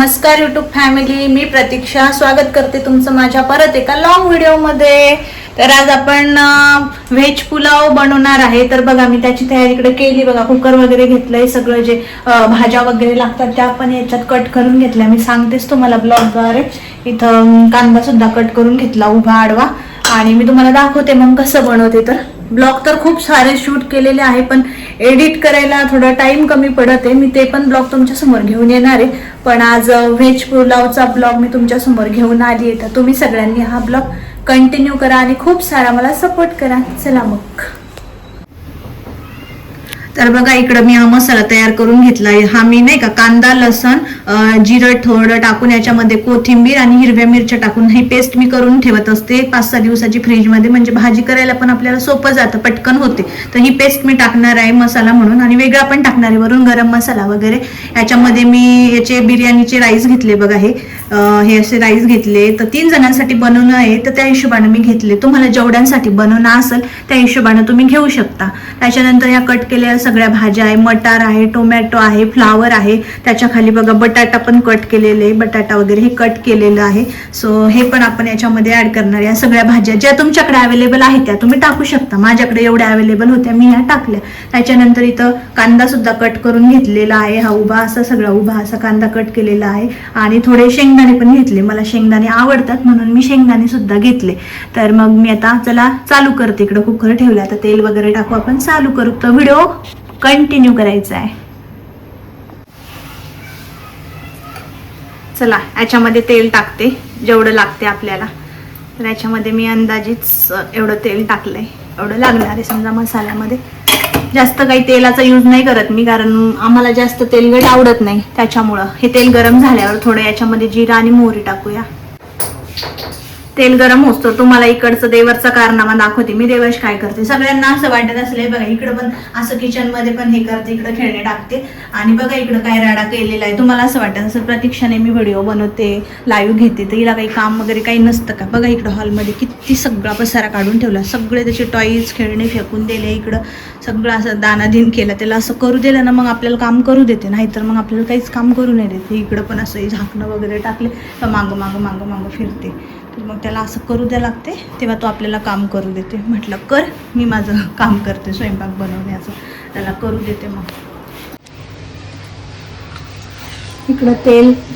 नमस्कार YouTube family, मी प्रतीक्षा स्वागत करते तुमचं माझ्या परत एका लॉंग व्हिडिओमध्ये. तर आज आपण व्हेज पुलाव बनवणार आहे. तर बघा मी त्याची तयारी इकडे केली. बघा कुकर वगैरे घेतलंय, सगळं जे भाज्या वगैरे लागतात त्या पण याच्यात कट करून घेतल्या. मी सांगतेच तुम्हाला ब्लॉगद्वारे. इथं कांदा सुद्धा कट करून घेतला उभा आडवा, आणि मी तुम्हाला दाखवते मग कसं बनवते. तर ब्लॉग तर खूप सारे शूट केलेले आहे, पण एडिट करायला थोडा टाइम कमी पडत आहे. मी ते पण ब्लॉग तुमच्या समोर घेऊन येणार आहे. पण आज व्हेज पुलावचा ब्लॉग मी तुमच्या समोर घेऊन आली आहे. तर तुम्ही सगळ्यांनी हा ब्लॉग कंटिन्यू करा आणि खूप सारा मला सपोर्ट करा. चला मग. तर बघा इकडं मी हा मसाला तयार करून घेतलाय. हा मी नाही का कांदा, लसण, जिरं थोडं टाकून याच्यामध्ये कोथिंबीर आणि हिरव्या मिरच्या टाकून ही पेस्ट मी करून ठेवत असते 5-6 दिवसाची फ्रीजमध्ये. म्हणजे भाजी करायला पण आपल्याला सोपं जातं, पटकन होते. तर ही पेस्ट मी टाकणार आहे मसाला म्हणून, आणि वेगळा पण टाकणार आहे वरून गरम मसाला वगैरे. याच्यामध्ये मी याचे बिर्याणीचे राईस घेतले. बघा हे असे राईस घेतले. तर 3 जणांसाठी बनवणं आहे, तर त्या हिशोबाने मी घेतले. तुम्हाला जेवढ्यांसाठी बनवणं असेल त्या हिशोबाने तुम्ही घेऊ शकता. त्याच्यानंतर या कट केलेल्या सगळ्या भाज्या आहे, मटार आहे, टोमॅटो आहे, फ्लावर आहे. त्याच्या खाली बघा बटाटा पण कट केलेले, बटाटा वगैरे हे कट केलेलं आहे. सो हे पण आपण याच्यामध्ये ऍड करणार. या सगळ्या भाज्या ज्या तुमच्याकडे अवेलेबल आहेत त्या तुम्ही टाकू शकता. माझ्याकडे एवढ्या अवेलेबल होत्या, मी ह्या टाकल्या. त्याच्यानंतर इथं कांदा सुद्धा कट करून घेतलेला आहे. हा उभा असा सगळा उभा असा कांदा कट केलेला आहे. आणि थोडे शेंगदाणे पण घेतले. मला शेंगदाणे आवडतात म्हणून मी शेंगदाणे सुद्धा घेतले. तर मग मी आता चला चालू करते. इकडं कुकर ठेवलं, आता तेल वगैरे टाकू, आपण चालू करू. तर व्हिडिओ कंटिन्यू करायचा आहे. चला याच्यामध्ये तेल टाकते जेवढं लागते आपल्याला. तर याच्यामध्ये मी अंदाजीच एवढं तेल टाकलंय, एवढं लागणार आहे समजा मसाल्यामध्ये. जास्त काही तेलाचा यूज नाही करत मी, कारण आम्हाला जास्त तेलकट आवडत नाही. त्याच्यामुळं हे तेल गरम झाल्यावर थोडं याच्यामध्ये जिरा आणि मोहरी टाकूया. तेल गरम होतो तुम्हाला इकडचं देवरचा कारनामा दाखवते मी. देवर्ष काय करते, सगळ्यांना असं वाटत असले बघा इकडं पण असं किचन मध्ये पण हे करते, इकडं खेळणे टाकते, आणि बघा इकडं काय राडा केलेला आहे. तुम्हाला असं वाटत असेल प्रतीक्षाने मी व्हिडिओ बनवते, लाईव्ह घेते, तर हिला काही काम वगैरे काही नसतं का. बघा इकडं हॉलमध्ये किती सगळा पसारा काढून ठेवला. सगळे त्याचे टॉईज खेळणे फेकून दिले. इकडं सगळं असं दानाधीन केलं. त्याला असं करू दिलं ना मग आपल्याला काम करू देते, नाहीतर मग आपल्याला काहीच काम करू नाही देते. इकडं पण असं झाकणं वगैरे टाकले तर मागं मागं मागं मागं फिरते. तर मग त्याला असं करू द्या लागते, तेव्हा तो आपल्याला काम करू देते. म्हटलं कर, मी माझं काम करते स्वयंपाक बनवण्याचं, त्याला करू देते. मग इकडं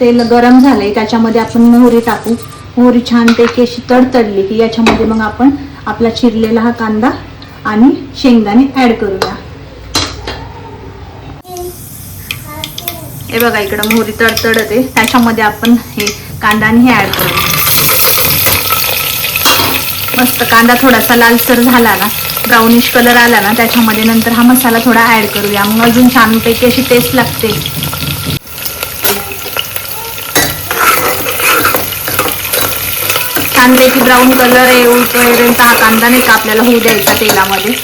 तेल गरम झालंय, त्याच्यामध्ये आपण मोहरी टाकू. मोहरी छानपैकी अशी तडतडली की याच्यामध्ये मग आपण आपला चिरलेला हा कांदा आणि शेंगदाणे ऍड करूया. हे बघा इकडं मोहरी तडतडते, त्याच्यामध्ये आपण हे कांदा आणि हे ऍड करूया. मस्त कांदा थोडासा लालसर झाला ना, ब्राउनिश कलर आला ना, त्याच्यामध्ये नंतर हा मसाला थोडा ऍड करूया. मग अजून छानपैकी अशी टेस्ट लागते. छानपैकी ब्राऊन कलर येऊपर्यंत हा कांदा नाही का आपल्याला होऊ द्यायचा तेलामध्ये.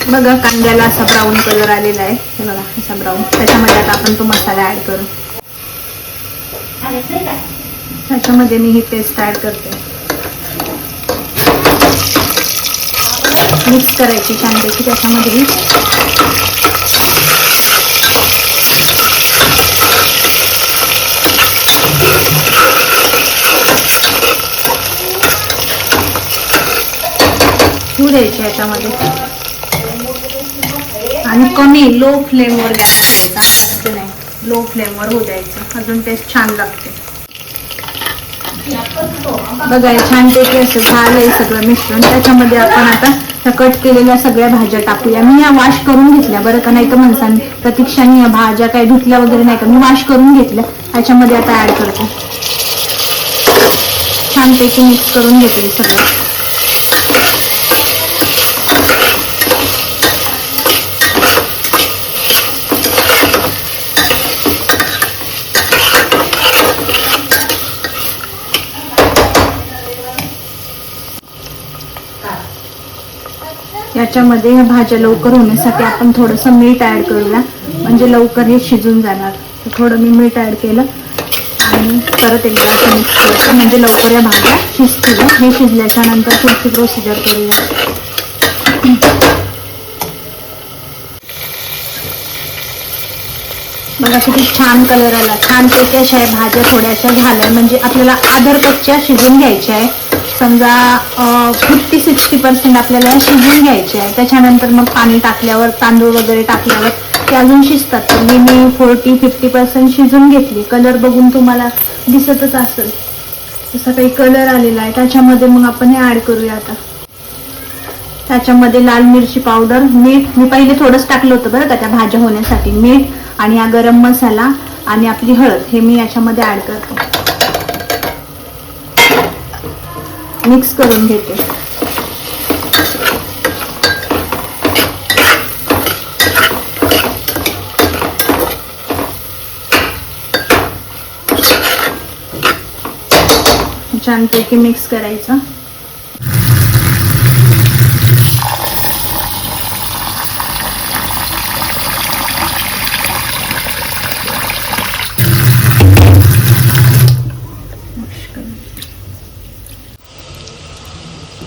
बघा कांद्याला असा ब्राऊन कलर आलेला आहे. हे बघा असा ब्राऊन. त्याच्यामध्ये आता आपण तो मसाला ऍड करू. त्याच्यामध्ये मी ही पेस्ट ऍड करते. मिक्स करायची छानपैकी त्याच्यामध्ये ही. होऊ द्यायची याच्यामध्ये, आणि कमी लो फ्लेमवर गॅस करायचा, जास्त नाही, लो फ्लेमवर होऊ द्यायचं. अजून टेस्ट छान लागते. बघा छानपैकी असं झालंय सगळं मिश्रण. त्याच्यामध्ये आपण आता कट केलेल्या सगळ्या भाज्या टाकूया. मी या वॉश करून घेतल्या बरं का, नाही तर म्हणसान प्रतीक्षाने या भाज्या काही धुतल्या वगैरे नाही का, मी वॉश करून घेतल्या. त्याच्यामध्ये आता ऍड करते. छानपैकी मिक्स करून घेतले सगळं. याच्यामध्ये ह्या भाज्या लवकर होण्यासाठी आपण थोडंसं मीठ ऍड करूया, म्हणजे लवकर हे शिजून जाणार. तर थोडं मी मीठ ऍड केलं आणि परत एकदा असं मिक्स करायचं, म्हणजे लवकर या भाज्या शिजतील. हे शिजल्याच्या नंतर पुढची प्रोसिजर करूया. बघा किती छान कलर आला, छानपैकी अशा आहे भाज्या थोड्याशा झाल्या, म्हणजे आपल्याला आधर कच्च्या शिजून घ्यायच्या आहे. समजा 50-60% आपल्याला शिजून घ्यायचे आहे. त्याच्यानंतर मग पाणी टाकल्यावर, तांदूळ वगैरे टाकल्यावर ते अजून शिजतात. तर मी 40-50% शिजून घेतली. कलर बघून तुम्हाला दिसतच असेल जसा काही कलर आलेला आहे. त्याच्यामध्ये मग आपण हे ॲड करूया आता. त्याच्यामध्ये लाल मिरची पावडर, मीठ, मी पहिले थोडंच टाकलं होतं बरं का त्या भाज्या होण्यासाठी, मीठ आणि हा गरम मसाला आणि आपली हळद हे मी याच्यामध्ये ॲड करते. मिक्स करून घेते. छानपैकी मिक्स करायचं.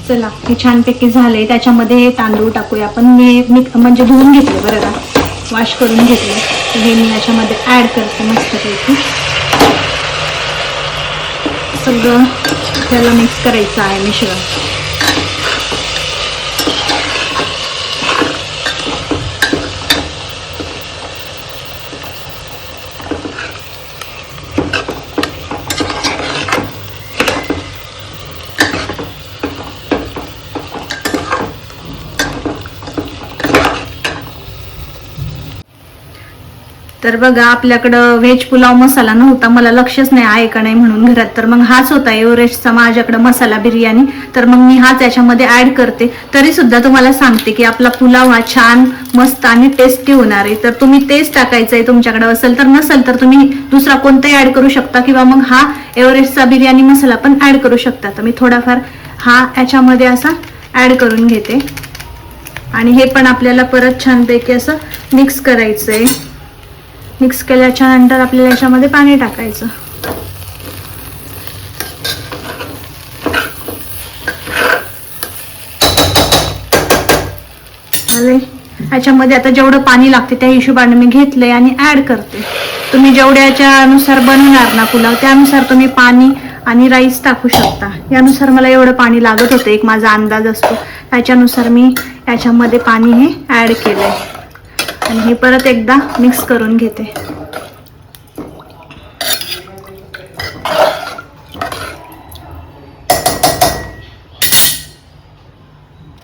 चला हे छानपैकी झालंय. त्याच्यामध्ये हे तांदूळ टाकूया आपण. मी म्हणजे धुवून घेतले बरं का, वॉश करून घेतले. तर हे मी याच्यामध्ये ॲड करते मस्तपैकी. सगळं त्याला मिक्स करायचं आहे मिश्रण. तर बघा आपल्याकडं व्हेज पुलाव मसाला नव्हता, मला लक्षच नाही आहे का नाही म्हणून घरात. तर मग हाच होता एव्हरेस्टचा माझ्याकडं मसाला बिर्याणी. तर मग मी हाच याच्यामध्ये ॲड करते. तरी सुद्धा तुम्हाला सांगते की आपला पुलाव हा छान मस्त आणि टेस्टी होणार आहे. तर तुम्ही तेच टाकायचं आहे तुमच्याकडे असेल. तर नसेल तर तुम्ही दुसरा कोणताही ॲड करू शकता, किंवा मग हा एव्हरेस्टचा बिर्याणी मसाला पण ॲड करू शकता. तर मी थोडाफार हा याच्यामध्ये असा ॲड करून घेते. आणि हे पण आपल्याला परत छानपैकी असं मिक्स करायचं आहे. मिक्स केल्याच्या नंतर आपल्याला याच्यामध्ये पाणी टाकायचं. याच्यामध्ये आता जेवढं पाणी लागते त्या हिशोबाने मी घेतलंय आणि ऍड करते. तुम्ही जेवढ्याच्या अनुसार बनवणार ना पुलाव त्यानुसार तुम्ही पाणी आणि राईस टाकू शकता. यानुसार मला एवढं पाणी लागत होतं, एक माझा अंदाज असतो, त्याच्यानुसार मी याच्यामध्ये पाणी हे ऍड केलंय. आणि हे परत एकदा मिक्स करून घेते.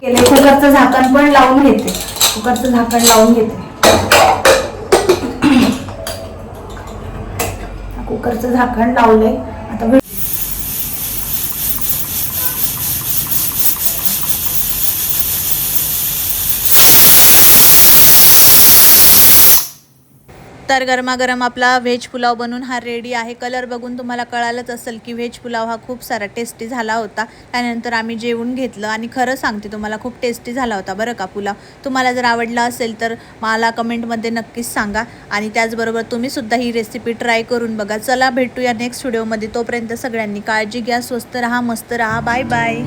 कुकरचं झाकण पण लावून घेते. कुकरचं झाकण लावून घेते. कुकरचं झाकण लावलंय आता. तर गरमागरम आपला व्हेज पुलाव बनून हा रेडी आहे. कलर बघून तुम्हाला कळालंच असेल की व्हेज पुलाव हा खूप सारा टेस्टी झाला होता. त्यानंतर आम्ही जेवून घेतलं आणि खरं सांगते तुम्हाला खूप टेस्टी झाला होता बरं का पुलाव. तुम्हाला जर आवडला असेल तर मला कमेंटमध्ये नक्कीच सांगा. आणि त्याचबरोबर तुम्हीसुद्धा ही रेसिपी ट्राय करून बघा. चला भेटूया नेक्स्ट व्हिडिओमध्ये. तोपर्यंत सगळ्यांनी काळजी घ्या, स्वस्त राहा, मस्त राहा. Bye bye.